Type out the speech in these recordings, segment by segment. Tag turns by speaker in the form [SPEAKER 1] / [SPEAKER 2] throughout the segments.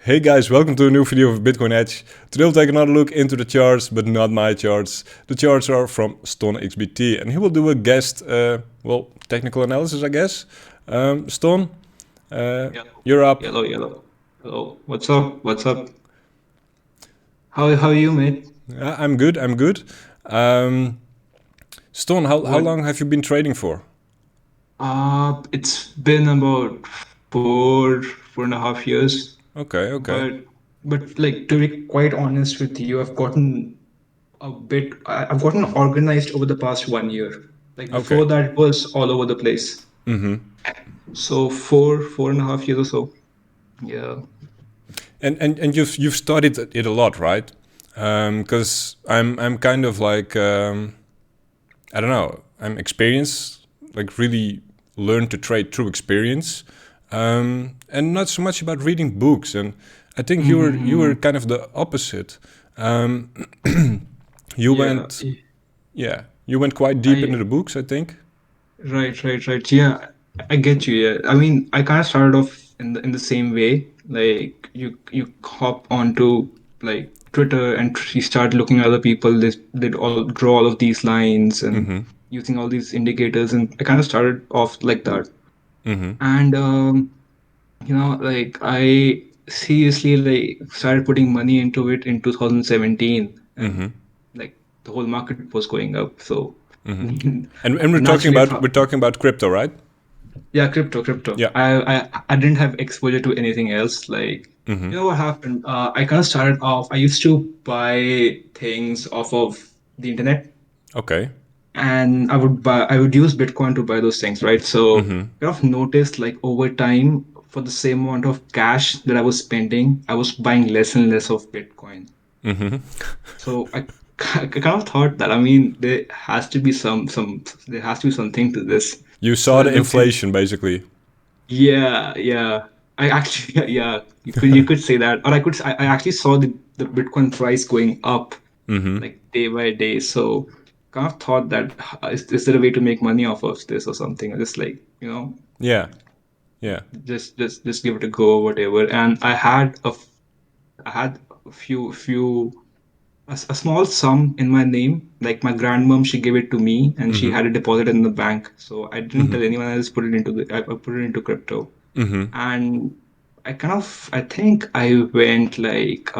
[SPEAKER 1] Hey guys, welcome to a new video of Bitcoin Edge. Today we'll take another look into the charts, but not my charts. The charts are from StonXBT, and he will do a guest, technical analysis, I guess. Ston,
[SPEAKER 2] Yeah.
[SPEAKER 1] you're up.
[SPEAKER 2] Yellow, yellow. Hello. What's up? What's up? How are you, mate?
[SPEAKER 1] I'm good. I'm good. Ston, how
[SPEAKER 2] What?
[SPEAKER 1] long have you been trading for?
[SPEAKER 2] It's been about 4.5 years.
[SPEAKER 1] Okay, okay,
[SPEAKER 2] But like to be quite honest with you, I've gotten organized over the past 1 year. Like
[SPEAKER 1] okay.
[SPEAKER 2] before that, it was all over the place. So four and a half years or so. Yeah.
[SPEAKER 1] And you've studied it a lot, right? Because I'm kind of like I don't know. I'm experienced, like really learned to trade through experience, and not so much about reading books. And I think you were
[SPEAKER 2] Mm-hmm.
[SPEAKER 1] kind of the opposite. Um, you
[SPEAKER 2] Yeah.
[SPEAKER 1] went, yeah, you went quite deep into
[SPEAKER 2] I
[SPEAKER 1] the books, I think.
[SPEAKER 2] Right. Yeah, I get you. Yeah, I mean, I kind of started off in the same way. Like you hop onto like Twitter and you start looking at other people. They all draw all of these lines and using all these indicators, and I kind of started off like that. And like I seriously like started putting money into it in 2017, and like the whole market was going up. So
[SPEAKER 1] And
[SPEAKER 2] naturally, I thought.
[SPEAKER 1] we're talking about crypto, right?
[SPEAKER 2] Yeah, crypto.
[SPEAKER 1] Yeah.
[SPEAKER 2] I didn't have exposure to anything else. Like, you know what happened? I kind of started off. I used to buy things off of the internet,
[SPEAKER 1] Okay.
[SPEAKER 2] and I would use Bitcoin to buy those things, right? So, kind of noticed like over time, for the same amount of cash that I was spending, I was buying less and less of Bitcoin. So I kind of thought that I mean there has to be something to this.
[SPEAKER 1] You
[SPEAKER 2] So
[SPEAKER 1] saw
[SPEAKER 2] I
[SPEAKER 1] the
[SPEAKER 2] looked in.
[SPEAKER 1] inflation, basically.
[SPEAKER 2] Yeah. I actually, yeah, you could say that, or I actually saw the Bitcoin price going up like day by day. So kind of thought that is there a way to make money off of this or something? Or just like
[SPEAKER 1] Yeah. Yeah.
[SPEAKER 2] just give it a go or whatever. And I had a small sum in my name. Like my grandmom, she gave it to me, and she had it deposited in the bank. So I didn't tell anyone else. I put it into crypto. And I think I went like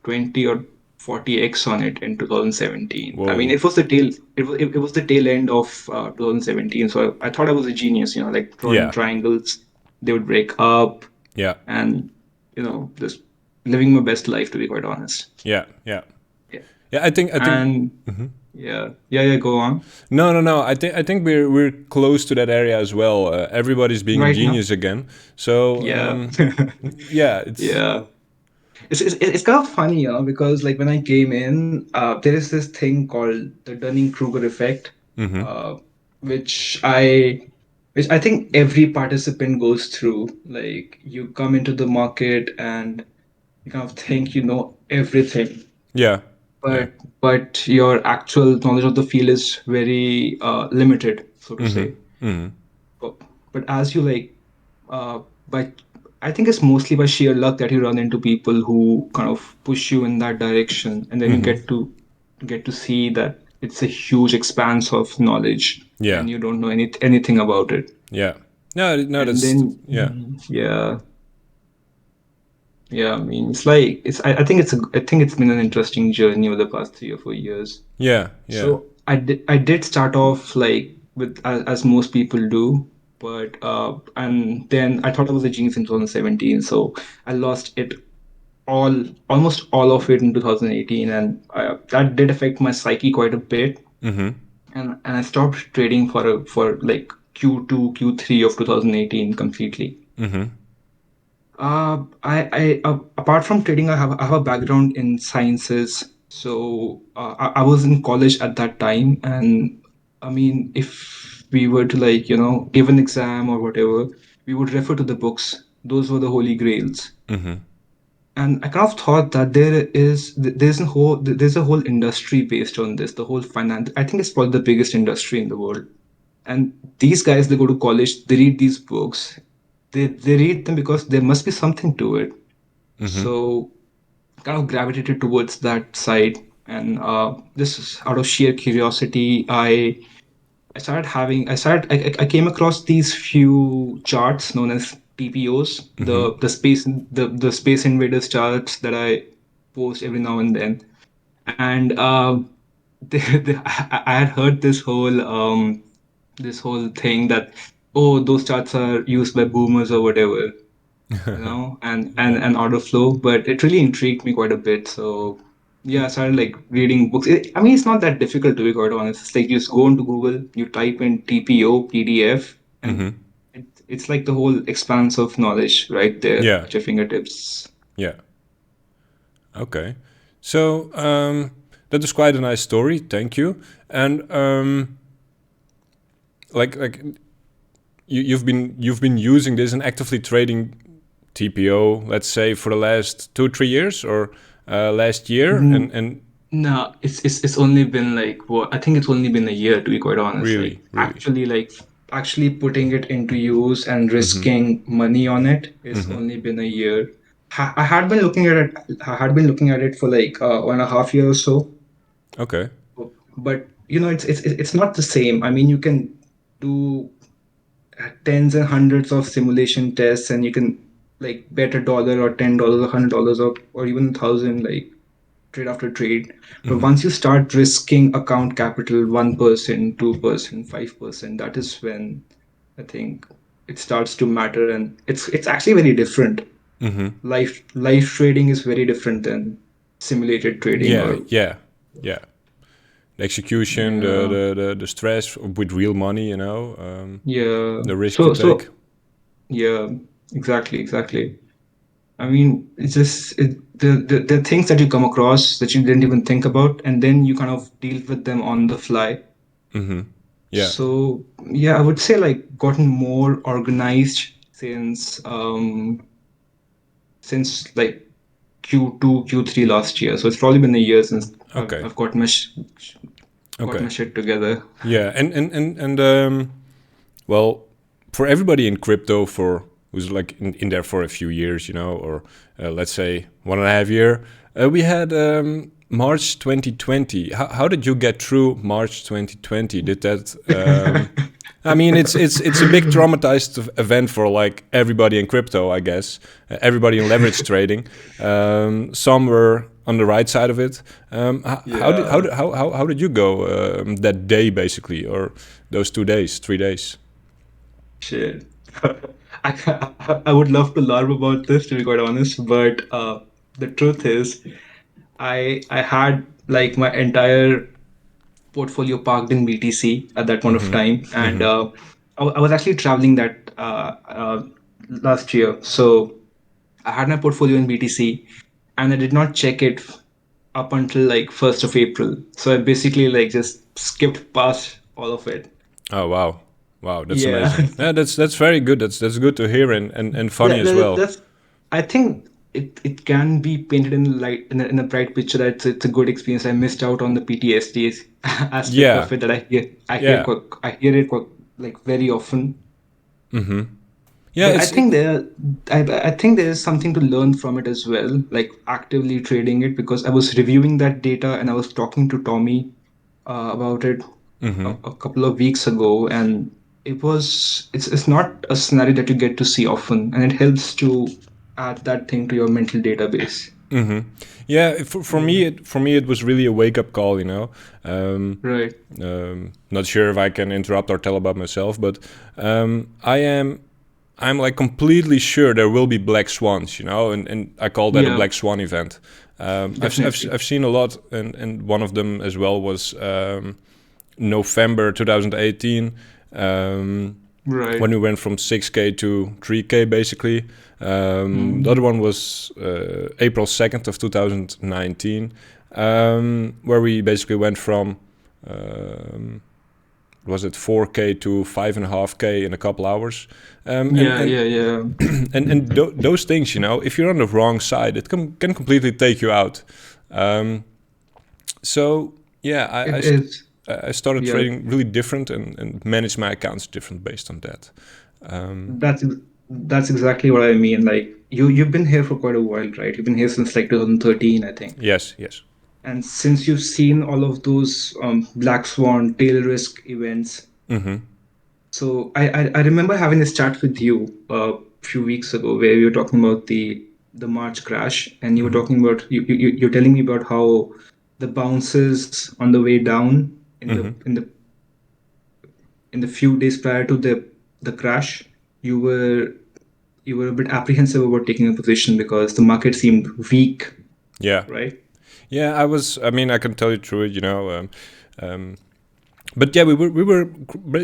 [SPEAKER 2] 20 or 40x on it in 2017. I mean,
[SPEAKER 1] Whoa.
[SPEAKER 2] it was the tail end of 2017. So I thought I was a genius, like drawing
[SPEAKER 1] Yeah.
[SPEAKER 2] triangles, they would break up,
[SPEAKER 1] Yeah.
[SPEAKER 2] and just living my best life, to be quite honest.
[SPEAKER 1] Yeah. Yeah.
[SPEAKER 2] Yeah.
[SPEAKER 1] Yeah. I think.
[SPEAKER 2] And yeah, go on.
[SPEAKER 1] No. I think we're close to that area as well. Everybody's being a
[SPEAKER 2] Right now.
[SPEAKER 1] genius again. So
[SPEAKER 2] Yeah.
[SPEAKER 1] yeah, it's
[SPEAKER 2] Yeah. It's kind of funny, because like when I came in, there is this thing called the Dunning-Kruger effect, uh, which I which I think every participant goes through. Like you come into the market and you kind of think you know everything,
[SPEAKER 1] yeah, yeah,
[SPEAKER 2] but your actual knowledge of the field is very limited, so to say. But, but as you like, by I think it's mostly by sheer luck that you run into people who kind of push you in that direction, and then you get to see that it's a huge expanse of knowledge,
[SPEAKER 1] yeah,
[SPEAKER 2] and you don't know anything about it.
[SPEAKER 1] yeah. No,
[SPEAKER 2] And
[SPEAKER 1] that's
[SPEAKER 2] then,
[SPEAKER 1] yeah,
[SPEAKER 2] yeah, yeah. I mean, it's like I think it's been an interesting journey over the past 3 or 4 years.
[SPEAKER 1] yeah, yeah.
[SPEAKER 2] So I did start off like with as most people do, but and then I thought I was a genius in 2017, so I lost it almost all of it in 2018, and that did affect my psyche quite a bit, and I stopped trading for like Q2 Q3 of 2018 completely. Apart from trading, I have a background in sciences. So I was in college at that time, and I mean, if we were to like give an exam or whatever, we would refer to the books. Those were the holy grails. And I kind of thought that there's a whole industry based on this. The whole finance. I think it's probably the biggest industry in the world. And these guys, they go to college, they read these books, they read them because there must be something to it. So kind of gravitated towards that side. And just out of sheer curiosity, I came across these few charts known as TPOs, the Space Invaders charts that I post every now and then. And I had heard this whole thing that, oh, those charts are used by boomers or whatever,
[SPEAKER 1] Yeah.
[SPEAKER 2] and order flow. But it really intrigued me quite a bit. So yeah, I started like reading books. I mean, it's not that difficult, to be quite honest. It's like you just go into Google, you type in TPO PDF, and it's like the whole expanse of knowledge right there
[SPEAKER 1] Yeah.
[SPEAKER 2] at your fingertips.
[SPEAKER 1] Yeah. Okay. So that is quite a nice story. Thank you. And like you've been using this and actively trading TPO, let's say, for the last 2 3 years or last year,
[SPEAKER 2] Mm,
[SPEAKER 1] and
[SPEAKER 2] No, it's only been like what I think it's only been a year, to be quite honest.
[SPEAKER 1] really, really.
[SPEAKER 2] Actually putting it into use and risking money on it, it's only been a year. I had been looking at it. I had been looking at it for like 1.5 years or so.
[SPEAKER 1] Okay.
[SPEAKER 2] But it's not the same. I mean, you can do tens and hundreds of simulation tests, and you can like bet $1 or $10 or $100 or even 1,000, like trade after trade. But once you start risking account capital 1%, 2%, 5%, that is when I think it starts to matter, and it's actually very different. Life trading is very different than simulated trading.
[SPEAKER 1] Yeah,
[SPEAKER 2] Or
[SPEAKER 1] yeah, yeah. The execution,
[SPEAKER 2] yeah,
[SPEAKER 1] the stress with real money,
[SPEAKER 2] yeah.
[SPEAKER 1] the risk you take.
[SPEAKER 2] So yeah, exactly. I mean, it's just the things that you come across that you didn't even think about, and then you kind of deal with them on the fly.
[SPEAKER 1] Yeah.
[SPEAKER 2] So yeah, I would say like gotten more organized since like Q2, Q3 last year. So it's probably been a year since
[SPEAKER 1] Okay.
[SPEAKER 2] I've got my
[SPEAKER 1] Okay.
[SPEAKER 2] shit together.
[SPEAKER 1] Yeah, and well, for everybody in crypto, for who's like in there for a few years, or let's say 1.5 year, we had March 2020. How did you get through March 2020? Did that? I mean, it's a big traumatized event for like everybody in crypto, I guess. Everybody in leverage trading. Some were on the right side of it.
[SPEAKER 2] Yeah,
[SPEAKER 1] How did you go that day basically, or those 2 days, 3 days?
[SPEAKER 2] shit. I would love to learn about this, to be quite honest, but the truth is, I had like my entire portfolio parked in BTC at that point of time, and I was actually traveling that last year. So I had my portfolio in BTC, and I did not check it up until like 1st of April. So I basically like just skipped past all of it.
[SPEAKER 1] Oh wow, wow, that's
[SPEAKER 2] Yeah,
[SPEAKER 1] amazing. Yeah, that's very good. That's good to hear and funny as well.
[SPEAKER 2] that's. I think it can be painted in light in a bright picture that it's a good experience. I missed out on the PTSD aspect
[SPEAKER 1] Yeah,
[SPEAKER 2] of it that
[SPEAKER 1] yeah,
[SPEAKER 2] I hear it like very often.
[SPEAKER 1] yeah.
[SPEAKER 2] But
[SPEAKER 1] It's it,
[SPEAKER 2] I think there is something to learn from it as well, like actively trading it, because I was reviewing that data and I was talking to Tommy about it a couple of weeks ago, and it's not a scenario that you get to see often, and it helps to add that thing to your mental database.
[SPEAKER 1] yeah. For
[SPEAKER 2] Yeah.
[SPEAKER 1] me, it was really a wake up call.
[SPEAKER 2] Right.
[SPEAKER 1] Not sure if I can interrupt or tell about myself, but I'm like completely sure there will be black swans, and I call that a
[SPEAKER 2] Yeah,
[SPEAKER 1] black swan event.
[SPEAKER 2] definitely.
[SPEAKER 1] I've seen a lot, and one of them as well was November 2018, when
[SPEAKER 2] Right.
[SPEAKER 1] we went from 6K to 3K basically. The other
[SPEAKER 2] Mm.
[SPEAKER 1] one was April 2nd of 2019, where we basically went from was it 4K to 5.5K in a couple hours, and
[SPEAKER 2] Yeah, yeah, yeah.
[SPEAKER 1] those things, if you're on the wrong side, it can completely take you out. So yeah,
[SPEAKER 2] It is.
[SPEAKER 1] I started
[SPEAKER 2] Yeah,
[SPEAKER 1] trading really different and managed my accounts different based on that.
[SPEAKER 2] that's That's exactly what I mean. Like you've been here for quite a while, right? You've been here since like 2013, I think.
[SPEAKER 1] Yes, yes.
[SPEAKER 2] And since you've seen all of those black swan tail risk events,
[SPEAKER 1] Mm-hmm.
[SPEAKER 2] so I remember having this chat with you a few weeks ago where we were talking about the March crash, and you were
[SPEAKER 1] Mm-hmm.
[SPEAKER 2] talking about you're telling me about how the bounces on the way down in
[SPEAKER 1] Mm-hmm.
[SPEAKER 2] the few days prior to the crash, you were you were a bit apprehensive about taking a position because the market seemed weak,
[SPEAKER 1] Yeah.
[SPEAKER 2] right?
[SPEAKER 1] Yeah, I was. I mean, I can tell you through it. Um, but yeah, we were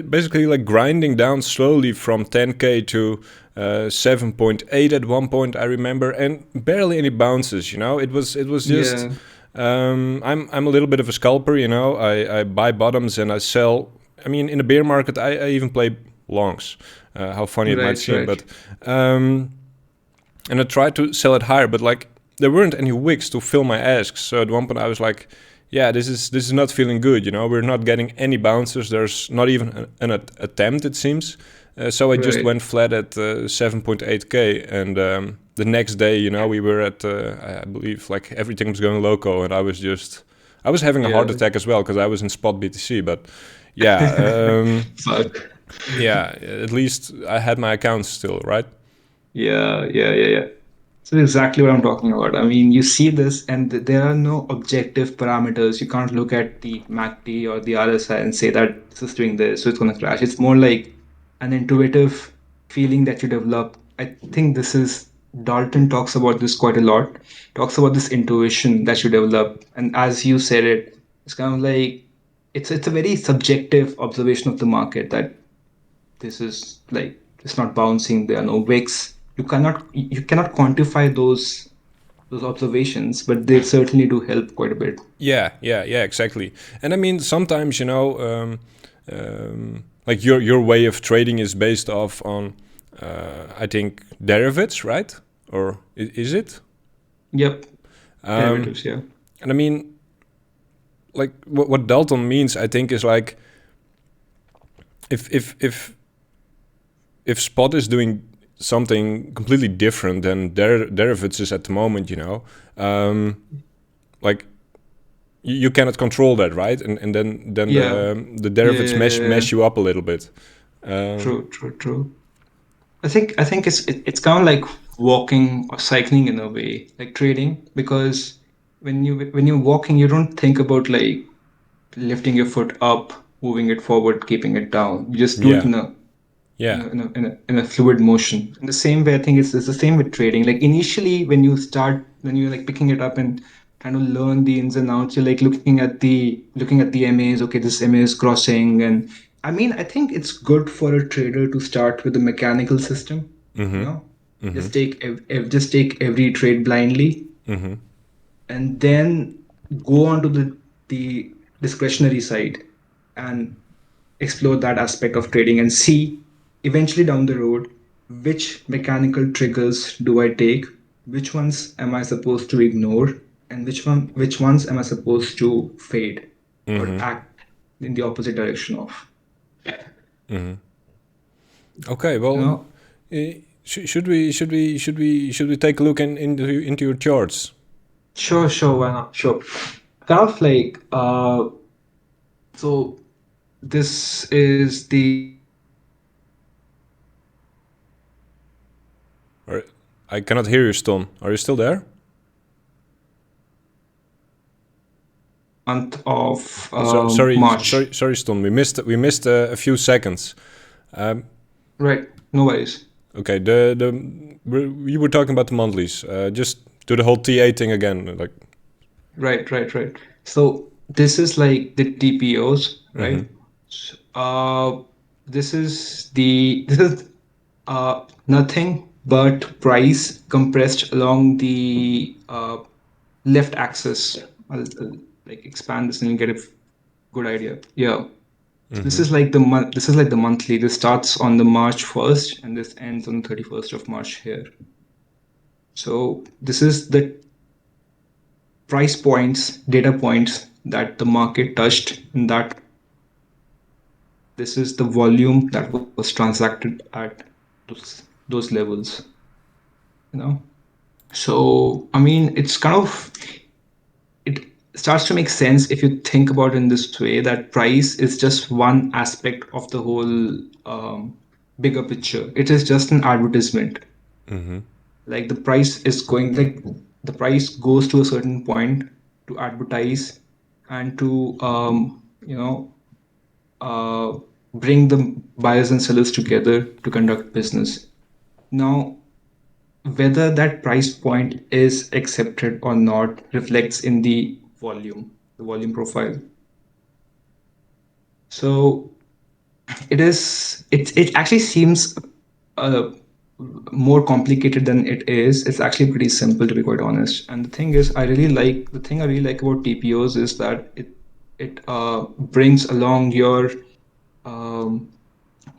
[SPEAKER 1] basically like grinding down slowly from 10k to 7.8 at one point. I remember, and barely any bounces. It was just.
[SPEAKER 2] Yeah,
[SPEAKER 1] I'm a little bit of a scalper. I buy bottoms and I sell. I mean, in the bear market, I even play longs. How funny it might
[SPEAKER 2] right,
[SPEAKER 1] seem,
[SPEAKER 2] right,
[SPEAKER 1] but um, and I tried to sell it higher, but like there weren't any wicks to fill my asks. So at one point I was like, yeah, this is not feeling good. We're not getting any bounces. There's not even an attempt, it seems. So I just
[SPEAKER 2] right.
[SPEAKER 1] went flat at 7.8k, and the next day, we were at I believe like everything was going loco, and I was having a heart
[SPEAKER 2] Yeah.
[SPEAKER 1] attack as well because I was in spot BTC, but yeah.
[SPEAKER 2] Fuck.
[SPEAKER 1] Yeah, at least I had my accounts still, right?
[SPEAKER 2] Yeah. So exactly what I'm talking about. I mean, you see this, and there are no objective parameters. You can't look at the MACD or the RSI and say that this is doing this, so it's going to crash. It's more like an intuitive feeling that you develop. I think this is Dalton talks about this quite a lot. Talks about this intuition that you develop, and as you said it, it's kind of like it's a very subjective observation of the market that this is like it's not bouncing, there are no wicks. You cannot quantify those observations, but they certainly do help quite a bit.
[SPEAKER 1] Yeah, exactly. And I mean, sometimes like your way of trading is based off on, I think derivatives, right? Or is it?
[SPEAKER 2] Yep.
[SPEAKER 1] Um,
[SPEAKER 2] Derivatives, yeah.
[SPEAKER 1] and I mean, like what Dalton means, I think, is like if spot is doing something completely different than derivatives is at the moment, like you cannot control that, right? And then
[SPEAKER 2] Yeah.
[SPEAKER 1] the
[SPEAKER 2] Yeah,
[SPEAKER 1] derivatives
[SPEAKER 2] yeah,
[SPEAKER 1] mesh
[SPEAKER 2] yeah, yeah.
[SPEAKER 1] mesh you up a little bit. Um,
[SPEAKER 2] True. I think it's kind of like walking or cycling in a way, like trading, because when you're walking, you don't think about like lifting your foot up, moving it forward, keeping it down. You just do it
[SPEAKER 1] yeah,
[SPEAKER 2] in a in
[SPEAKER 1] yeah.
[SPEAKER 2] a, in a, in a, in a fluid motion. In the same way, I think it's the same with trading. Like initially, when you're like picking it up and trying to learn the ins and outs, you're like looking at the MAs. Okay, this MA is crossing, and I mean, I think it's good for a trader to start with a mechanical system. You
[SPEAKER 1] Mm-hmm.
[SPEAKER 2] know,
[SPEAKER 1] Mm-hmm.
[SPEAKER 2] just take every trade blindly,
[SPEAKER 1] Mm-hmm.
[SPEAKER 2] and then go on to the discretionary side and explore that aspect of trading and see eventually down the road which mechanical triggers do I take, which ones am I supposed to ignore, and which ones am I supposed to fade or
[SPEAKER 1] Mm-hmm.
[SPEAKER 2] act in the opposite direction of.
[SPEAKER 1] Mm-hmm. Okay,
[SPEAKER 2] You
[SPEAKER 1] well,
[SPEAKER 2] know,
[SPEAKER 1] should we take a look into your charts?
[SPEAKER 2] sure, why not? Sure. Kind of like so this is
[SPEAKER 1] Or I cannot hear you, Ston. Are you still there?
[SPEAKER 2] month of
[SPEAKER 1] So sorry,
[SPEAKER 2] March.
[SPEAKER 1] sorry, Ston. We missed a few seconds. Um,
[SPEAKER 2] Right, no worries.
[SPEAKER 1] okay, we were talking about the monthlies. Just do the whole TA thing again. Like,
[SPEAKER 2] Right. So this is like the TPOs,
[SPEAKER 1] mm-hmm.
[SPEAKER 2] right? This is nothing but price compressed along the left axis. I'll like expand this and you get a good idea. Yeah. So this
[SPEAKER 1] Mm-hmm.
[SPEAKER 2] is like the month. This is like the monthly. This starts on the March 1st and this ends on the 31st of March here. So this is the price points, data points that the market touched in that. This is the volume that was transacted at those levels, you know. So I mean, it's kind of, it starts to make sense if you think about it in this way, that price is just one aspect of the whole bigger picture. It is just an advertisement. Like the price is going, like the price goes to a certain point to advertise and to uh, bring the buyers and sellers together to conduct business. Now, whether that price point is accepted or not reflects in the volume profile. So it actually seems uh, more complicated than it is. It's actually pretty simple, to be quite honest. And the thing is, the thing I really like about TPOs is that it brings along your um,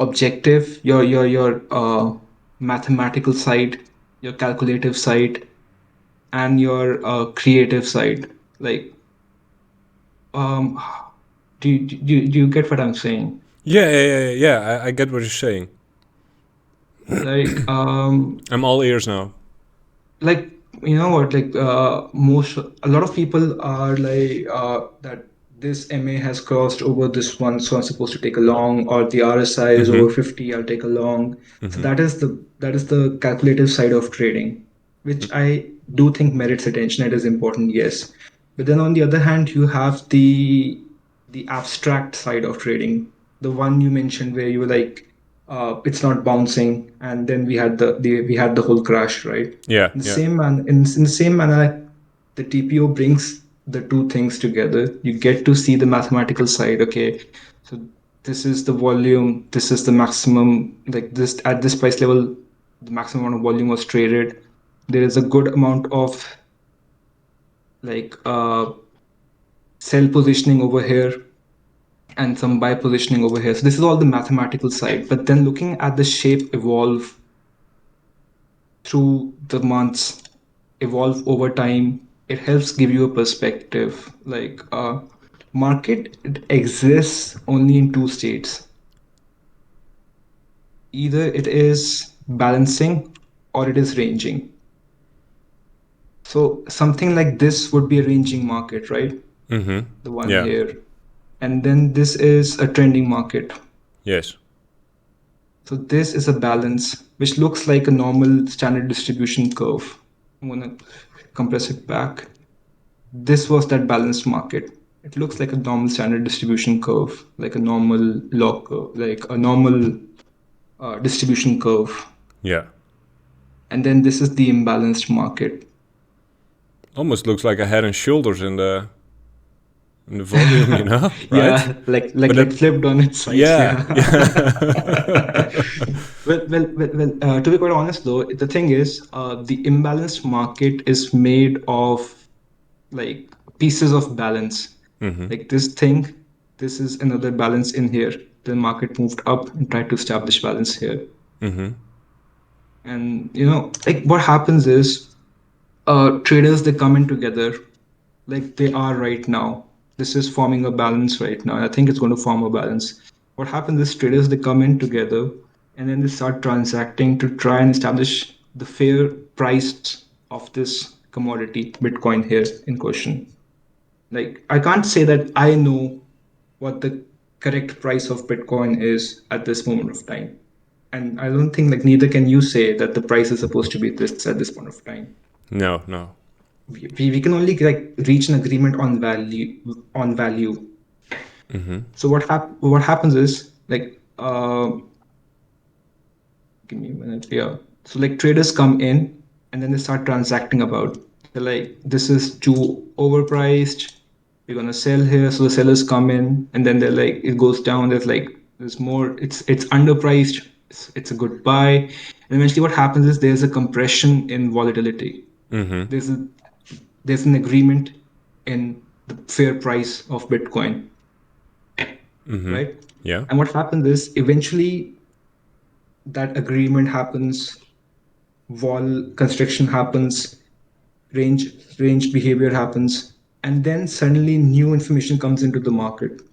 [SPEAKER 2] objective, your mathematical side, your calculative side, and your creative side. Like, um, do you get what I'm saying?
[SPEAKER 1] Yeah. I get what you're saying.
[SPEAKER 2] Like,
[SPEAKER 1] I'm all ears now.
[SPEAKER 2] like, you know what, like, most a lot of people are like, that this MA has crossed over this one, so I'm supposed to take a long, or the RSI is over 50, I'll take a long. So that is the calculative side of trading, which I do think merits attention. It is important, yes. But then on the other hand, you have the abstract side of trading, the one you mentioned where you were like, it's not bouncing, and then we had the whole crash, right?
[SPEAKER 1] Yeah,
[SPEAKER 2] In the
[SPEAKER 1] yeah.
[SPEAKER 2] same man in the same manner, like, the TPO brings the two things together. You get to see the mathematical side. Okay, so this is the volume, this is the maximum, like this at this price level, the maximum amount of volume was traded. There is a good amount of, like, sell positioning over here and some buy positioning over here. So this is all the mathematical side. But then looking at the shape evolve through the months, evolve over time, it helps give you a perspective. Like, market, it exists only in two states. Either it is balancing or it is ranging. So something like this would be a ranging market, right? The one
[SPEAKER 1] Yeah.
[SPEAKER 2] here. And then this is a trending market.
[SPEAKER 1] Yes.
[SPEAKER 2] So this is a balance, which looks like a normal standard distribution curve. I'm gonna compress it back. This was that balanced market. It looks like a normal standard distribution curve, like a normal log curve, like a normal distribution curve.
[SPEAKER 1] Yeah.
[SPEAKER 2] And then this is the imbalanced market.
[SPEAKER 1] Almost looks like a head and shoulders in the volume, right?
[SPEAKER 2] Yeah,
[SPEAKER 1] But
[SPEAKER 2] like
[SPEAKER 1] that,
[SPEAKER 2] flipped on its sides.
[SPEAKER 1] yeah,
[SPEAKER 2] Yeah.
[SPEAKER 1] yeah.
[SPEAKER 2] Well. To be quite honest, though, the thing is, the imbalanced market is made of, like, pieces of balance. Like this thing, this is another balance in here. The market moved up and tried to establish balance here. And like, what happens is, traders, they come in together, like they are right now. This is forming a balance right now. I think it's going to form a balance. What happens is, traders, they come in together, and then they start transacting to try and establish the fair price of this commodity, Bitcoin here in question. Like, I can't say that I know what the correct price of Bitcoin is at this moment of time. And I don't think, like, neither can you say that the price is supposed to be this at this point of time.
[SPEAKER 1] No, no.
[SPEAKER 2] We can only, like, reach an agreement on value. So what happens is, like, give me a minute. Yeah. So, like, traders come in, and then they start transacting about. They're like, this is too overpriced. We're gonna sell here. So the sellers come in, and then they're like, it goes down. There's more. It's underpriced. It's a good buy. And eventually, what happens is, there's a compression in volatility. There's a there's an agreement in the fair price of Bitcoin, right?
[SPEAKER 1] Yeah.
[SPEAKER 2] And what happens is, eventually, that agreement happens, wall construction happens, range range behavior happens, and then suddenly new information comes into the market.
[SPEAKER 1] Yeah.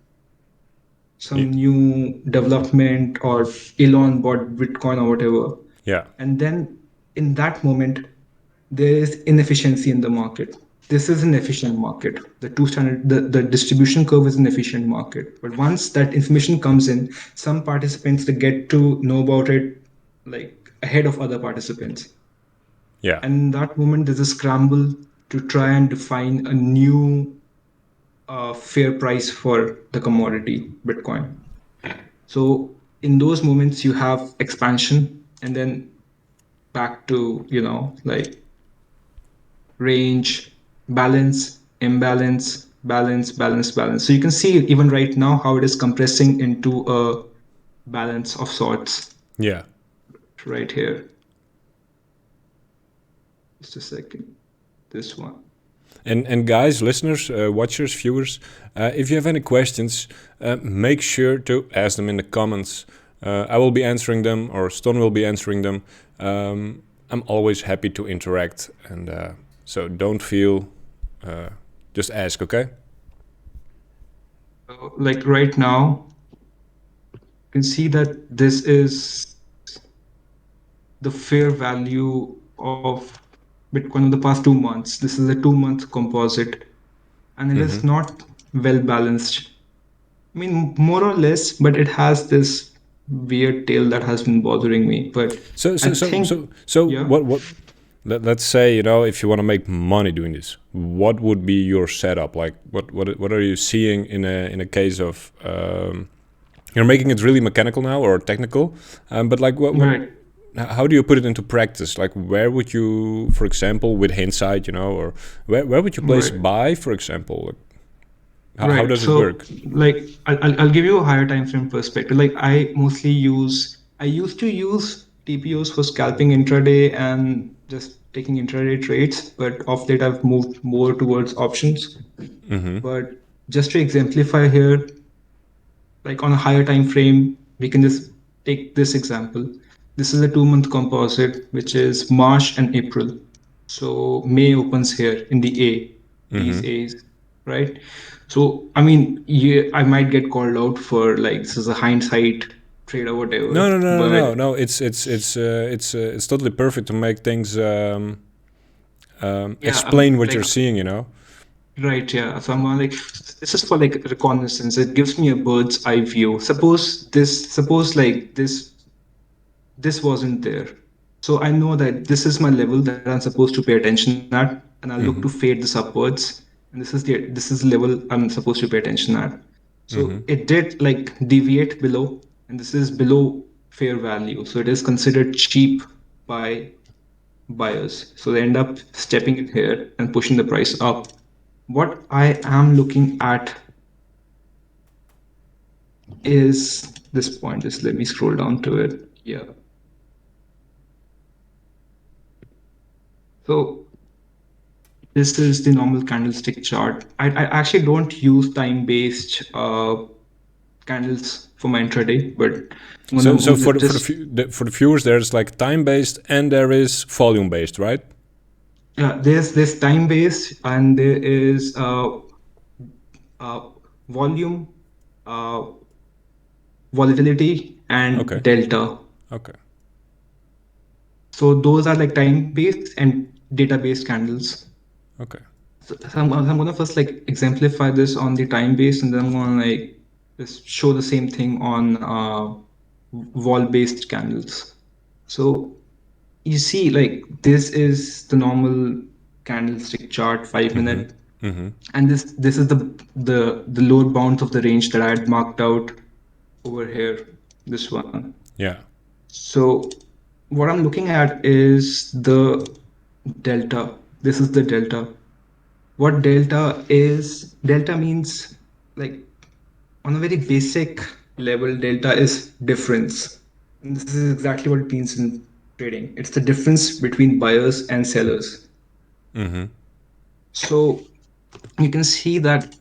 [SPEAKER 2] Some new development, or Elon bought Bitcoin or whatever.
[SPEAKER 1] Yeah.
[SPEAKER 2] And then in that moment, there is inefficiency in the market. This is an efficient market. The distribution curve is an efficient market. But once that information comes in, some participants they get to know about it like ahead of other participants.
[SPEAKER 1] Yeah.
[SPEAKER 2] And in that moment, there's a scramble to try and define a new fair price for the commodity Bitcoin. So in those moments, you have expansion, and then back to like range, balance, imbalance, balance, balance, balance. So you can see even right now how it is compressing into a balance of sorts
[SPEAKER 1] Yeah.
[SPEAKER 2] right here. Just a second. This one.
[SPEAKER 1] And guys, listeners, watchers, viewers, if you have any questions, make sure to ask them in the comments. I will be answering them, or Stone will be answering them. I'm always happy to interact, and so don't feel. Just ask, okay?
[SPEAKER 2] So, like right now, you can see that this is the fair value of Bitcoin in the past 2 months. This is a 2 month composite, and it is not well balanced. I mean, more or less, but it has this weird tail that has been bothering me. But
[SPEAKER 1] So
[SPEAKER 2] I
[SPEAKER 1] so so
[SPEAKER 2] think,
[SPEAKER 1] so so
[SPEAKER 2] yeah,
[SPEAKER 1] what let's say, if you want to make money doing this, what would be your setup? Like what are you seeing in a case of you're making it really mechanical now or technical, but like what
[SPEAKER 2] right,
[SPEAKER 1] how do you put it into practice? Like where would you, for example, with hindsight, or where would you place
[SPEAKER 2] right,
[SPEAKER 1] buy, for example? Like, how
[SPEAKER 2] right.
[SPEAKER 1] does it
[SPEAKER 2] So,
[SPEAKER 1] work?
[SPEAKER 2] like, I'll give you a higher time frame perspective. Like, I used to use TPOs for scalping intraday and just taking intraday trades, but of late I've moved more towards options. But just to exemplify here, like on a higher time frame, we can just take this example. This is a 2 month composite, which is March and April. So May opens here in the A, these A's, right? So I mean, yeah, I might get called out for like this is a hindsight trade or whatever,
[SPEAKER 1] No, no, no, no,
[SPEAKER 2] but
[SPEAKER 1] no, no. It's totally perfect to make things
[SPEAKER 2] yeah,
[SPEAKER 1] explain what
[SPEAKER 2] like
[SPEAKER 1] you're seeing. You know.
[SPEAKER 2] right, yeah. So I'm like, this is for like reconnaissance. It gives me a bird's eye view. Suppose like this wasn't there. So I know that this is my level that I'm supposed to pay attention at, and I'll look to fade this upwards. And this is the level I'm supposed to pay attention at. So it did like deviate below, and this is below fair value. So it is considered cheap by buyers. So they end up stepping in here and pushing the price up. What I am looking at is this point. Just let me scroll down to it. Yeah. So this is the normal candlestick chart. I actually don't use time-based candles for my intraday, but I'm gonna
[SPEAKER 1] So for
[SPEAKER 2] just
[SPEAKER 1] for the viewers, there's like time based and there is volume based, right?
[SPEAKER 2] yeah. There's time-based and there is uh, volume, uh, volatility, and
[SPEAKER 1] Okay.
[SPEAKER 2] delta.
[SPEAKER 1] Okay.
[SPEAKER 2] So those are like time-based and data-based candles.
[SPEAKER 1] Okay.
[SPEAKER 2] So I'm gonna first like exemplify this on the time base, and then I'm gonna like just show the same thing on wall-based candles. So you see, like this is the normal candlestick chart, 5 minute, and this is the lower bounds of the range that I had marked out over here. This one.
[SPEAKER 1] Yeah.
[SPEAKER 2] So what I'm looking at is the delta. This is the delta. What delta is? Delta means like on a very basic level, delta is difference. And this is exactly what it means in trading. It's the difference between buyers and sellers. So you can see that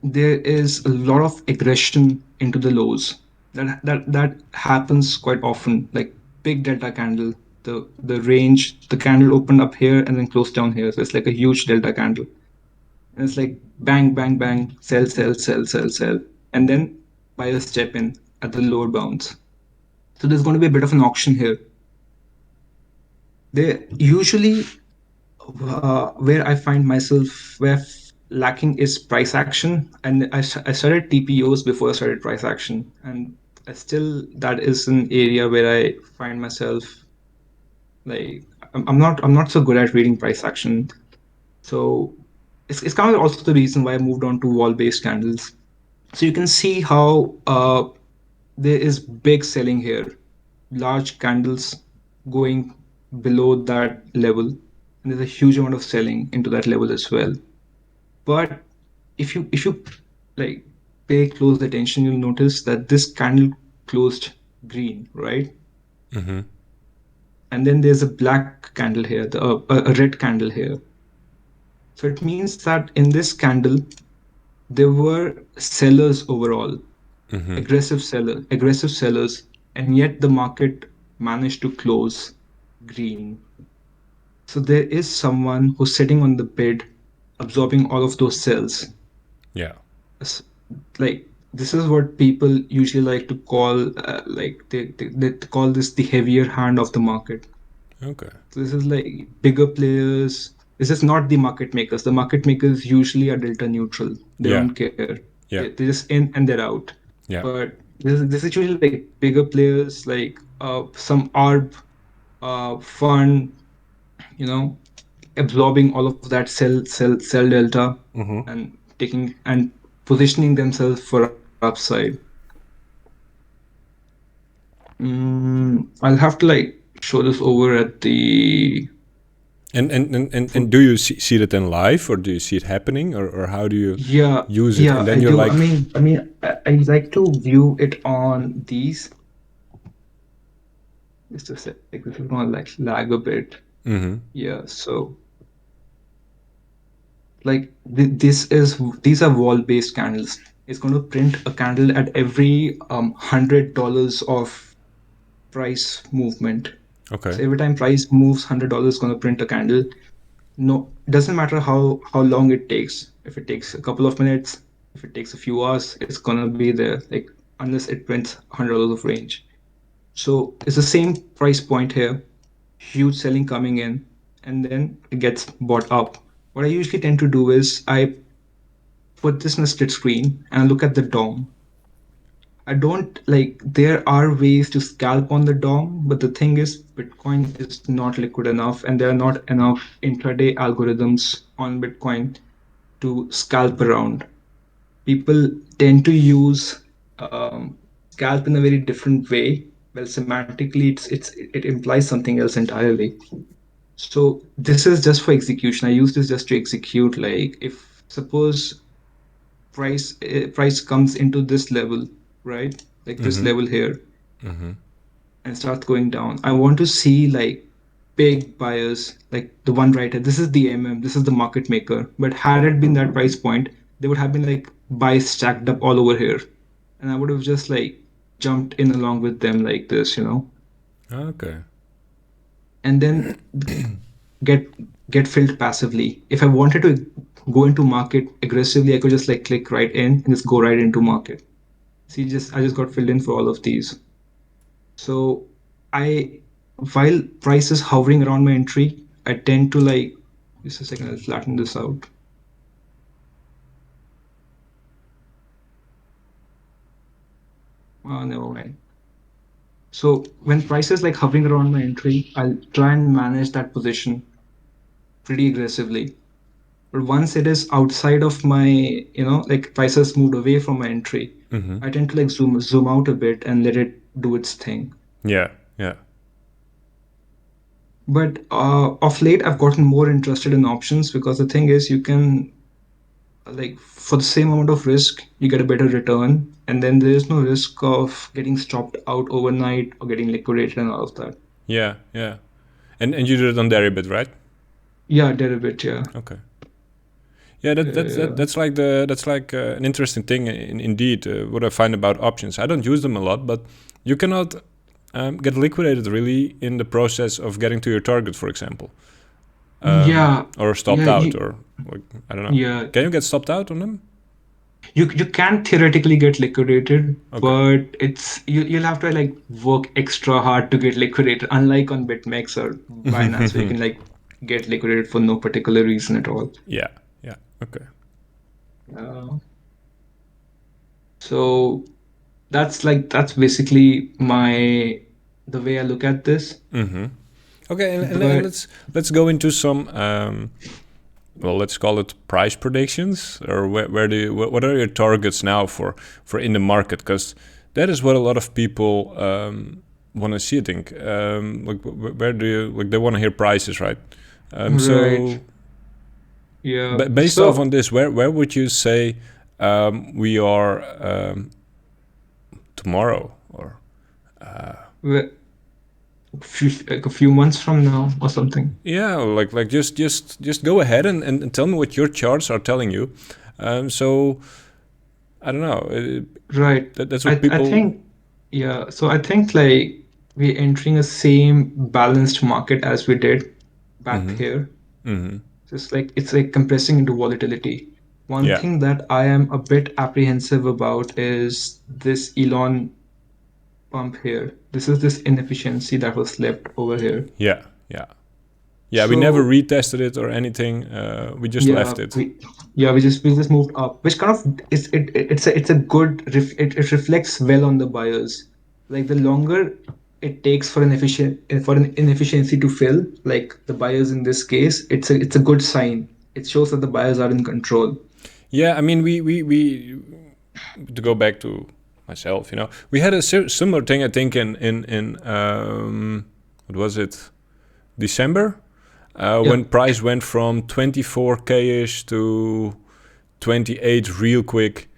[SPEAKER 2] there is a lot of aggression into the lows. That happens quite often. Like big delta candle, the range, the candle opened up here and then closed down here. So it's like a huge delta candle. And it's like bang, bang, bang, sell, sell, sell, sell, sell. And then buyers step in at the lower bounds. So there's going to be a bit of an auction here. They usually where I find myself lacking is price action, and I started TPOs before I started price action, and I still that is an area where I find myself like I'm not so good at reading price action. So it's kind of also the reason why I moved on to wall-based candles. So you can see how there is big selling here, large candles going below that level, and there's a huge amount of selling into that level as well. But if you like pay close attention, you'll notice that this candle closed green, right?
[SPEAKER 1] Mm-hmm.
[SPEAKER 2] And then there's a black candle here, a red candle here. So it means that in this candle there were sellers overall,
[SPEAKER 1] Mm-hmm.
[SPEAKER 2] aggressive sellers, and yet the market managed to close green. So there is someone who's sitting on the bid, absorbing all of those sells.
[SPEAKER 1] Yeah.
[SPEAKER 2] S- Like this is what people usually like to call, they call this the heavier hand of the market.
[SPEAKER 1] Okay.
[SPEAKER 2] So this is like bigger players. This is not the market makers. The market makers usually are delta neutral. They
[SPEAKER 1] Yeah.
[SPEAKER 2] don't care.
[SPEAKER 1] Yeah.
[SPEAKER 2] They're just in and they're out.
[SPEAKER 1] Yeah.
[SPEAKER 2] But this is usually like bigger players, like some ARB fund, you know, absorbing all of that sell delta
[SPEAKER 1] Mm-hmm.
[SPEAKER 2] and taking and positioning themselves for upside. I'll have to like show this over at the
[SPEAKER 1] And do you see it in live, or do you see it happening, or how do you
[SPEAKER 2] yeah,
[SPEAKER 1] use it?
[SPEAKER 2] yeah,
[SPEAKER 1] And then
[SPEAKER 2] I
[SPEAKER 1] you're
[SPEAKER 2] do.
[SPEAKER 1] like,
[SPEAKER 2] I like to view it on these. Just a sec. Like this is gonna like lag a bit.
[SPEAKER 1] mm-hmm.
[SPEAKER 2] Yeah. So like these are wall-based candles. It's going to print a candle at every $100 of price movement.
[SPEAKER 1] Okay.
[SPEAKER 2] So every time price moves $100, going to print a candle. No, it doesn't matter how long it takes. If it takes a couple of minutes, if it takes a few hours, it's gonna be there. Like unless it prints $100 of range. So it's the same price point here. Huge selling coming in, and then it gets bought up. What I usually tend to do is I put this in a split screen and I look at the DOM. I don't like there are ways to scalp on the DOM, but the thing is Bitcoin is not liquid enough and there are not enough intraday algorithms on Bitcoin to scalp around. People tend to use scalp in a very different way. Well, semantically, it implies something else entirely. So this is just for execution. I use this just to execute. Like if suppose price comes into this level, right? Like this
[SPEAKER 1] Mm-hmm.
[SPEAKER 2] level here,
[SPEAKER 1] Mm-hmm.
[SPEAKER 2] and starts going down. I want to see like big buyers, like the one right here. This is the this is the market maker. But had it been that price point, there would have been like buys stacked up all over here. And I would have just like jumped in along with them like this,
[SPEAKER 1] Okay.
[SPEAKER 2] and then get get filled passively. If I wanted to go into market aggressively, I could just like click right in and just go right into market. See, just I just got filled in for all of these. So I, while price is hovering around my entry, I tend to like, just a second, I'll flatten this out. Never mind. So when price is like hovering around my entry, I'll try and manage that position pretty aggressively. But once it is outside of my, like price has moved away from my entry,
[SPEAKER 1] Mm-hmm.
[SPEAKER 2] I tend to like zoom out a bit and let it do its thing.
[SPEAKER 1] Yeah. Yeah.
[SPEAKER 2] But of late, I've gotten more interested in options because the thing is, you can like for the same amount of risk, you get a better return, and then there is no risk of getting stopped out overnight or getting liquidated and all of that.
[SPEAKER 1] Yeah. Yeah. And you did it on Deribit, right?
[SPEAKER 2] Yeah, derivative. Yeah,
[SPEAKER 1] Okay. Yeah, that's like an interesting thing indeed. What I find about options, I don't use them a lot, but you cannot get liquidated really in the process of getting to your target, for example,
[SPEAKER 2] yeah,
[SPEAKER 1] or stopped
[SPEAKER 2] yeah.
[SPEAKER 1] out, or like, I don't know.
[SPEAKER 2] Yeah,
[SPEAKER 1] Can you get stopped out on them?
[SPEAKER 2] You can theoretically get liquidated,
[SPEAKER 1] Okay.
[SPEAKER 2] but you'll have to like work extra hard to get liquidated. Unlike on BitMEX or Binance, where you can like get liquidated for no particular reason at all.
[SPEAKER 1] Yeah. Yeah. Okay.
[SPEAKER 2] Uh, so that's basically my the way I look at this.
[SPEAKER 1] Okay, and
[SPEAKER 2] But
[SPEAKER 1] let's go into some well, let's call it price predictions, or where do you, what are your targets now for in the market? Because that is what a lot of people want to see. I think like where do you like they want to hear prices, right?
[SPEAKER 2] right,
[SPEAKER 1] So
[SPEAKER 2] yeah.
[SPEAKER 1] based off on
[SPEAKER 2] So
[SPEAKER 1] this, where would you say we are tomorrow or
[SPEAKER 2] we- like a few months from now or something.
[SPEAKER 1] yeah, like just go ahead and tell me what your charts are telling you. So I don't know.
[SPEAKER 2] Right.
[SPEAKER 1] That's what
[SPEAKER 2] I
[SPEAKER 1] people.
[SPEAKER 2] think, yeah. So I think like we're entering a same balanced market as we did back here. Just like it's like compressing into volatility. One
[SPEAKER 1] Yeah,
[SPEAKER 2] thing that I am a bit apprehensive about is this Elon pump here. This is this inefficiency that was left over here.
[SPEAKER 1] yeah, yeah, yeah. We never
[SPEAKER 2] So
[SPEAKER 1] retested it or anything. We just
[SPEAKER 2] yeah,
[SPEAKER 1] left it.
[SPEAKER 2] we just moved up, which kind of is it's a good it reflects well on the buyers. Like the longer it takes for an inefficiency to fill, like the buyers in this case, it's a good sign. It shows that the buyers are in control.
[SPEAKER 1] Yeah, I mean, we to go back to myself, we had a similar thing. I think in what was it, December,
[SPEAKER 2] Yeah,
[SPEAKER 1] when price went from 24K ish to 28 real quick,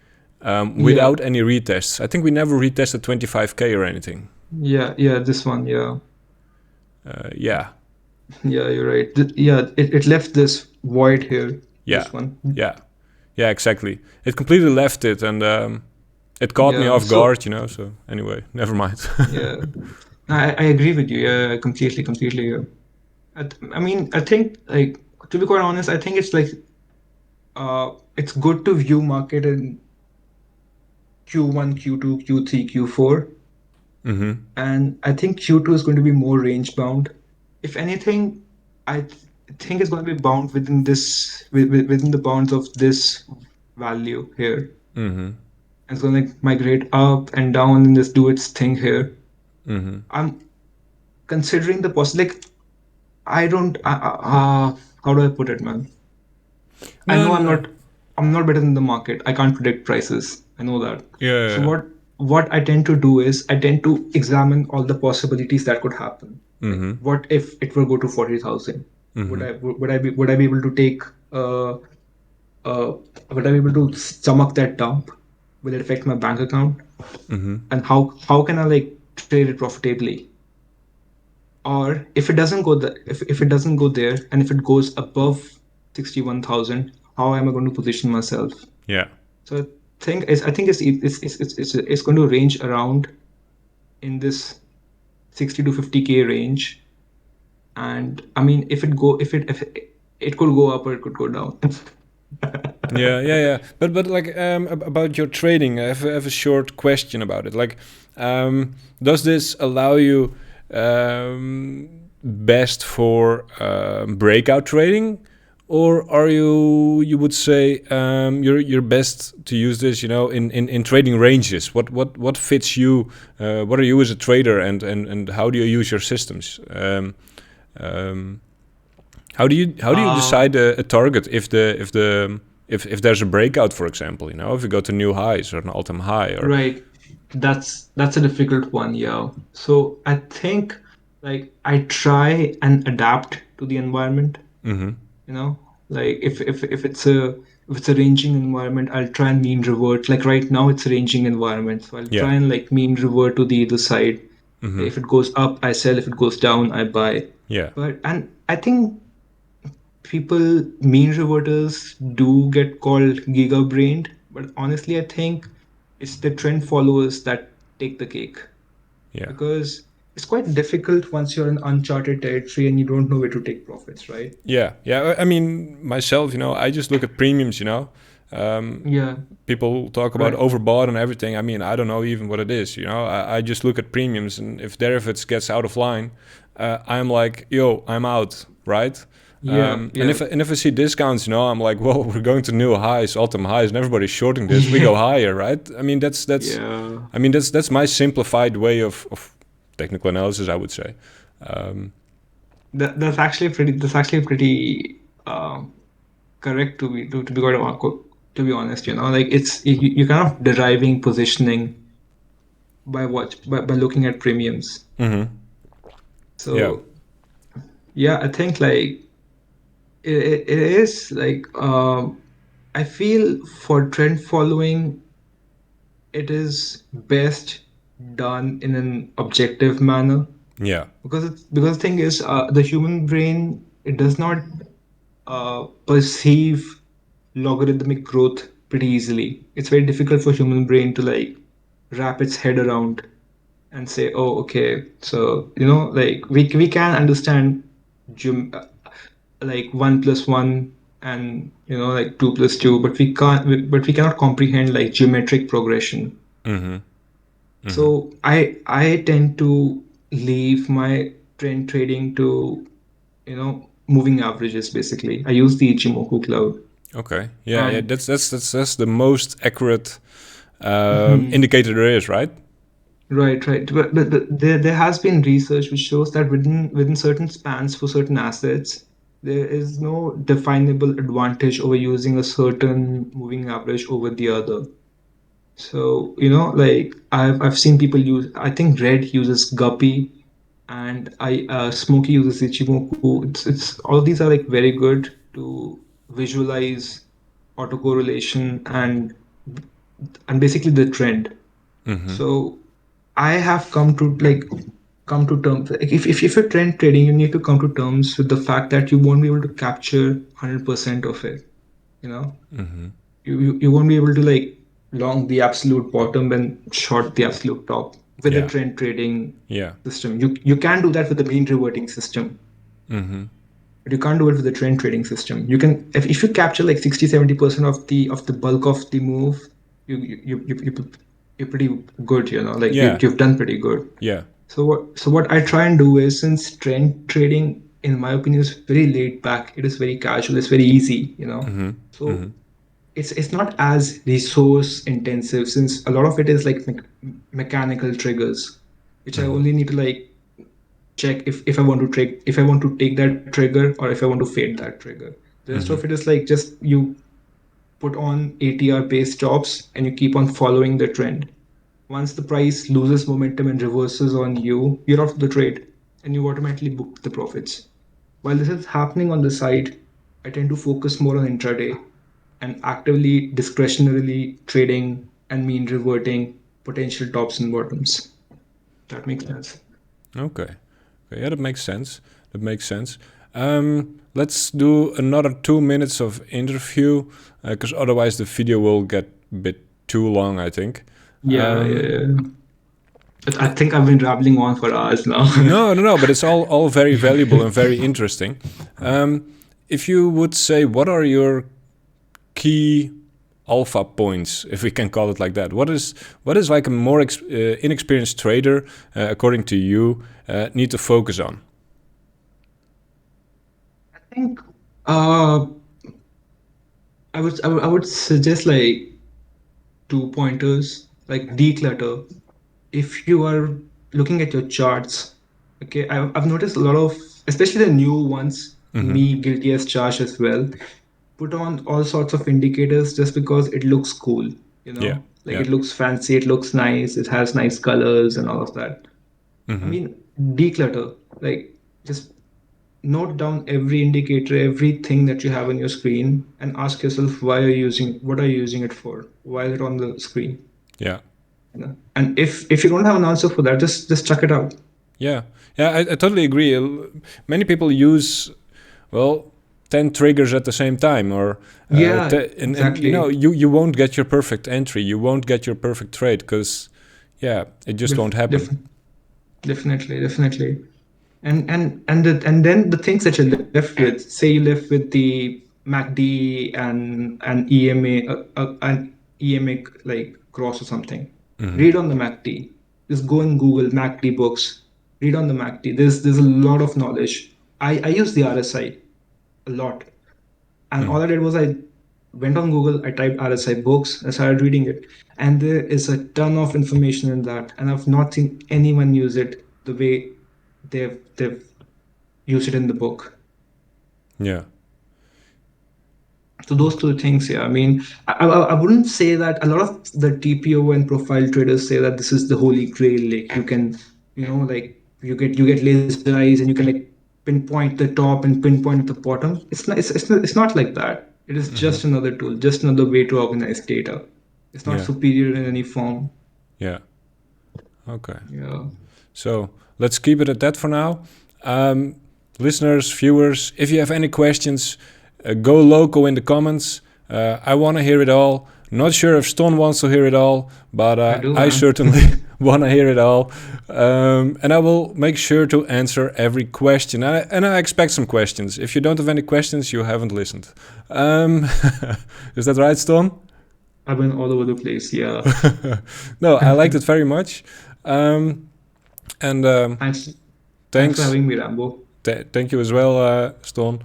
[SPEAKER 2] yeah,
[SPEAKER 1] without any retests. I think we never retested 25K or anything.
[SPEAKER 2] yeah. This one, yeah,
[SPEAKER 1] Yeah,
[SPEAKER 2] yeah. You're right. Yeah, it left this void here.
[SPEAKER 1] yeah,
[SPEAKER 2] This one,
[SPEAKER 1] yeah, yeah, exactly. It completely left it, and it caught me
[SPEAKER 2] yeah.
[SPEAKER 1] off
[SPEAKER 2] So
[SPEAKER 1] guard. So anyway, never mind.
[SPEAKER 2] yeah, I agree with you. Yeah, completely. Yeah. I mean, I think like to be quite honest, I think it's like it's good to view market in Q1, Q2, Q3, Q4, and I think Q2 is going to be more range bound. If anything, think it's going to be bound within within the bounds of this value here. And it's going to like migrate up and down and just do its thing here. I'm considering the like I don't how do I put it, man? I
[SPEAKER 1] No,
[SPEAKER 2] know
[SPEAKER 1] no, no.
[SPEAKER 2] I'm not better than the market. I can't predict prices. I know that.
[SPEAKER 1] Yeah,
[SPEAKER 2] So
[SPEAKER 1] yeah,
[SPEAKER 2] what I tend to do is I tend to examine all the possibilities that could happen. Like what if it will go to 40,000? Would I be able to take uh would I be able to stomach that dump? Will it affect my bank account? And how can I like trade it profitably? Or if it doesn't go if it doesn't go there and if it goes above 61,000, how am I going to position myself?
[SPEAKER 1] yeah,
[SPEAKER 2] So I think it's going to range around in this 60 to 50K range. And I mean, if it could go up or it could go down.
[SPEAKER 1] yeah. But like about your trading, I have a short question about it. Like, does this allow you best for breakout trading, or are you would say you're best to use this, in trading ranges? What fits you? What are you as a trader, and how do you use your systems? Um, how do you
[SPEAKER 2] Uh,
[SPEAKER 1] decide a target if there's a breakout, for example, if you go to new highs or an all-time high or
[SPEAKER 2] right. That's a difficult one, yeah. So I think like I try and adapt to the environment. You know, like if it's a ranging environment, I'll try and mean revert. Like right now, it's a ranging environment, so I'll
[SPEAKER 1] yeah,
[SPEAKER 2] try and like mean revert to the other side. If it goes up, I sell. If it goes down, I buy.
[SPEAKER 1] yeah,
[SPEAKER 2] But and I think people mean reverters do get called giga brained, but honestly, I think it's the trend followers that take the cake
[SPEAKER 1] yeah,
[SPEAKER 2] because it's quite difficult once you're in uncharted territory and you don't know where to take profits, right?
[SPEAKER 1] yeah. I mean, myself, I just look at premiums,
[SPEAKER 2] Yeah.
[SPEAKER 1] People talk about
[SPEAKER 2] Right.
[SPEAKER 1] overbought and everything. I mean, I don't know even what it is. I just look at premiums, and if derivatives gets out of line, I'm like, yo, I'm out, right?
[SPEAKER 2] Yeah.
[SPEAKER 1] And
[SPEAKER 2] Yeah.
[SPEAKER 1] if I see discounts, I'm like, well, we're going to new highs, all-time highs, and everybody's shorting this. We
[SPEAKER 2] Yeah.
[SPEAKER 1] go higher, right? I mean,
[SPEAKER 2] Yeah.
[SPEAKER 1] that's my simplified way of technical analysis, I would say.
[SPEAKER 2] That's actually pretty correct to be to be honest. Like you're kind of deriving positioning by looking at premiums.
[SPEAKER 1] Mm-hmm. Yeah.
[SPEAKER 2] So yeah, I think like it is like I feel for trend following, it is best done in an objective manner,
[SPEAKER 1] Yeah.
[SPEAKER 2] because the thing is, the human brain, it does not perceive logarithmic growth pretty easily. It's very difficult for human brain to like wrap its head around and say, oh, okay, so like we can understand geom- uh, like 1 plus 1, and like 2 plus 2, but we cannot comprehend like geometric progression.
[SPEAKER 1] Mm-hmm. Mm-hmm.
[SPEAKER 2] So I tend to leave my trend trading to moving averages. Basically, I use the Ichimoku cloud.
[SPEAKER 1] Okay. Yeah. Yeah.
[SPEAKER 2] And
[SPEAKER 1] That's the most accurate
[SPEAKER 2] Mhm.
[SPEAKER 1] indicator there is, right?
[SPEAKER 2] Right. But there has been research which shows that within certain spans for certain assets, there is no definable advantage over using a certain moving average over the other. So, like I've seen people use, I think Red uses Guppy, and I Smokey uses Ichimoku. It's all of these are like very good to visualize autocorrelation and basically the trend.
[SPEAKER 1] Mm-hmm.
[SPEAKER 2] So I have come to terms, like if you're trend trading, you need to come to terms with the fact that you won't be able to capture 100% of it. You know,
[SPEAKER 1] Mm-hmm.
[SPEAKER 2] you won't be able to like long the absolute bottom and short the absolute top with the
[SPEAKER 1] Yeah.
[SPEAKER 2] trend trading
[SPEAKER 1] Yeah.
[SPEAKER 2] system. You can do that with the mean reverting system,
[SPEAKER 1] Mm-hmm.
[SPEAKER 2] but you can't do it with the trend trading system. You can, if you capture like 60-70% of the bulk of the move, you're pretty good. Like
[SPEAKER 1] Yeah.
[SPEAKER 2] you've done pretty good.
[SPEAKER 1] Yeah.
[SPEAKER 2] So what I try and do is, since trend trading, in my opinion, is very laid back, it is very casual, it's very easy.
[SPEAKER 1] Mm-hmm. Mm-hmm.
[SPEAKER 2] So it's not as resource intensive, since a lot of it is like mechanical triggers, which I
[SPEAKER 1] Mm-hmm.
[SPEAKER 2] only need to like check if I want to take that trigger, or if I want to fade that trigger. The rest
[SPEAKER 1] Mm-hmm.
[SPEAKER 2] of it is like just you put on ATR based stops and you keep on following the trend. Once the price loses momentum and reverses on you, you're off the trade and you automatically book the profits. While this is happening on the side, I tend to focus more on intraday and actively, discretionarily trading and mean reverting potential tops and bottoms. That makes sense.
[SPEAKER 1] Okay. Okay. Yeah, that makes sense. That makes sense. Let's do another 2 minutes of interview, because otherwise the video will get a bit too long, I think.
[SPEAKER 2] Yeah, yeah,
[SPEAKER 1] Um,
[SPEAKER 2] yeah. But I think I've been rambling on for hours now.
[SPEAKER 1] no, but it's all very valuable and very interesting. Um, if you would say, what are your key alpha points, if we can call it like that? What is like a more inexperienced trader, according to you, need to focus on?
[SPEAKER 2] I think uh, I would suggest like 2 pointers, like declutter. If you are looking at your charts, okay, I've noticed a lot of, especially the new ones,
[SPEAKER 1] Mm-hmm.
[SPEAKER 2] me guilty as charged as well, put on all sorts of indicators just because it looks cool,
[SPEAKER 1] Yeah.
[SPEAKER 2] like
[SPEAKER 1] Yeah.
[SPEAKER 2] it looks fancy, it looks nice, it has nice colors and all of that. I
[SPEAKER 1] Mm-hmm.
[SPEAKER 2] mean, declutter, like just note down every indicator, everything that you have on your screen, and ask yourself, what are you using it for? Why is it on the screen?
[SPEAKER 1] Yeah.
[SPEAKER 2] And if you don't have an answer for that, just chuck it out.
[SPEAKER 1] Yeah. Yeah. I totally agree. Many people use, well, 10 triggers at the same time, or
[SPEAKER 2] Yeah,
[SPEAKER 1] and
[SPEAKER 2] exactly.
[SPEAKER 1] you won't get your perfect entry, you won't get your perfect trade, because yeah, it just
[SPEAKER 2] Def,
[SPEAKER 1] won't happen.
[SPEAKER 2] def, definitely. And then the things that you're left with, say you left with the MACD and an EMA like cross or something. Read on the MACD. Just go and Google MACD books. Read on the MACD. There's a lot of knowledge. I use the RSI a lot. And all I did was I went on Google, I typed RSI books, I started reading it. And there is a ton of information in that. And I've not seen anyone use it the way they've used it in the book.
[SPEAKER 1] Yeah.
[SPEAKER 2] So those two things, yeah. I mean, I wouldn't say that a lot of the TPO and profile traders say that this is the holy grail. Like you can, like you get laser eyes and you can like pinpoint the top and pinpoint the bottom. It's not like that. It is just another tool, just another way to organize data. It's not
[SPEAKER 1] Yeah.
[SPEAKER 2] superior in any form.
[SPEAKER 1] Yeah. Okay.
[SPEAKER 2] Yeah.
[SPEAKER 1] So let's keep it at that for now. Listeners, viewers, if you have any questions, go local in the comments. I want to hear it all. Not sure if Ston wants to hear it all, but
[SPEAKER 2] I do,
[SPEAKER 1] I
[SPEAKER 2] man.
[SPEAKER 1] certainly want to hear it all. And I will make sure to answer every question. And I expect some questions. If you don't have any questions, you haven't listened. Is that right, Ston?
[SPEAKER 2] I've been all over the place. Yeah.
[SPEAKER 1] No, I liked it very much.
[SPEAKER 2] Thanks. Thanks for having me, Rambo.
[SPEAKER 1] Thank you as well, Ston.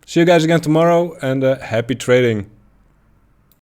[SPEAKER 1] See you guys again tomorrow, and happy trading.